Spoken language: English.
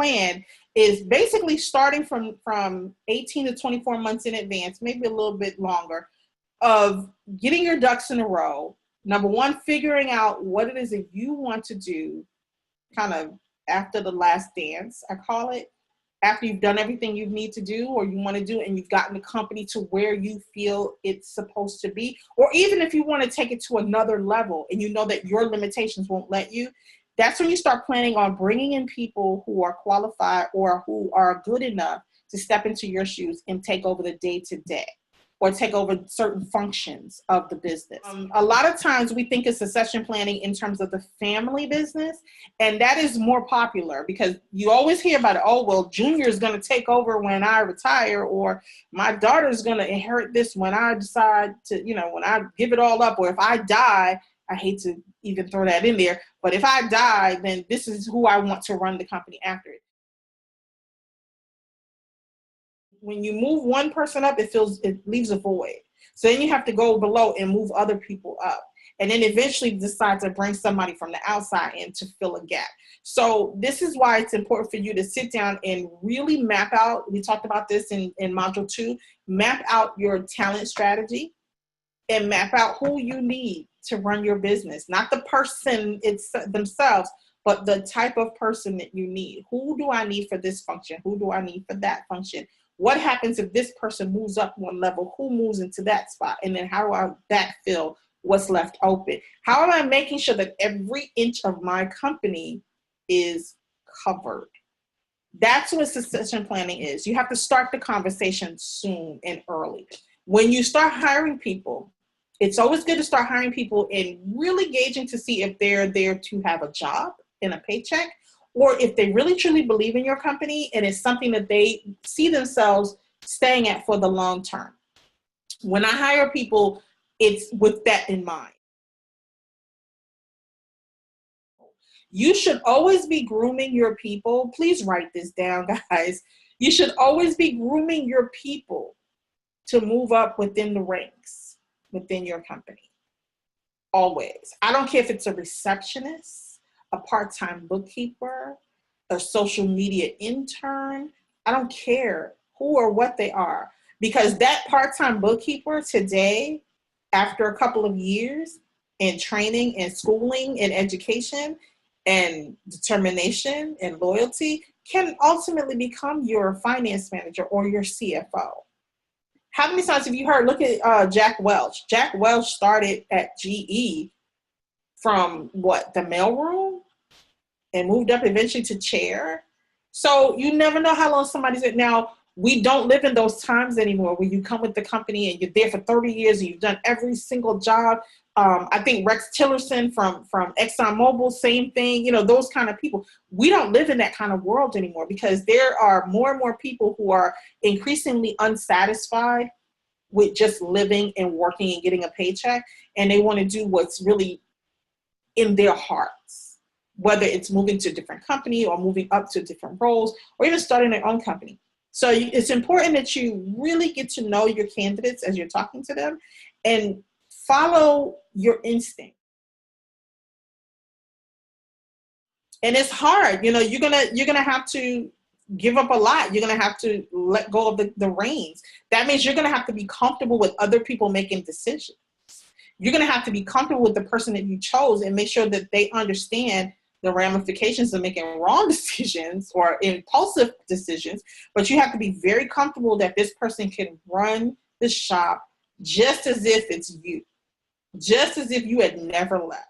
plan is basically starting from 18 to 24 months in advance, maybe a little bit longer, of getting your ducks in a row. Number one, figuring out what it is that you want to do kind of after the last dance, I call it. After you've done everything you need to do or you want to do, and you've gotten the company to where you feel it's supposed to be, or even if you want to take it to another level and you know that your limitations won't let you, that's when you start planning on bringing in people who are qualified or who are good enough to step into your shoes and take over the day-to-day or take over certain functions of the business. A lot of times we think of succession planning in terms of the family business, and that is more popular because you always hear about it. Oh, well, Junior is going to take over when I retire, or my daughter is going to inherit this when I decide to, when I give it all up, or if I die. I hate to even throw that in there, but if I die, then this is who I want to run the company after it. When you move one person up, it leaves a void. So then you have to go below and move other people up. And then eventually decide to bring somebody from the outside in to fill a gap. So this is why it's important for you to sit down and really map out, we talked about this in module 2, map out your talent strategy and map out who you need to run your business. Not the person themselves, but the type of person that you need. Who do I need for this function? Who do I need for that function? What happens if this person moves up one level? Who moves into that spot? And then how do I backfill what's left open? How am I making sure that every inch of my company is covered? That's what succession planning is. You have to start the conversation soon and early. When you start hiring people, it's always good to start hiring people and really gauging to see if they're there to have a job and a paycheck, or if they really truly believe in your company and it's something that they see themselves staying at for the long term. When I hire people, it's with that in mind. You should always be grooming your people. Please write this down, guys. You should always be grooming your people to move up within the ranks within your company. Always. I don't care if it's a receptionist, a part-time bookkeeper, a social media intern. I don't care who or what they are, because that part-time bookkeeper today, after a couple of years in training and schooling and education and determination and loyalty, can ultimately become your finance manager or your CFO. How many times have you heard, look at Jack Welch. Jack Welch started at GE from the mailroom and moved up eventually to chair. So you never know how long somebody's at. Now, we don't live in those times anymore where you come with the company and you're there for 30 years and you've done every single job. I think Rex Tillerson from ExxonMobil, same thing, those kind of people. We don't live in that kind of world anymore because there are more and more people who are increasingly unsatisfied with just living and working and getting a paycheck. And they want to do what's really in their hearts, whether it's moving to a different company or moving up to different roles or even starting their own company. So it's important that you really get to know your candidates as you're talking to them and follow your instinct. And it's hard, you're gonna have to give up a lot. You're gonna have to let go of the reins. That means you're gonna have to be comfortable with other people making decisions. You're gonna have to be comfortable with the person that you chose and make sure that they understand the ramifications of making wrong decisions or impulsive decisions. But you have to be very comfortable that this person can run the shop just as if it's you. Just as if you had never left.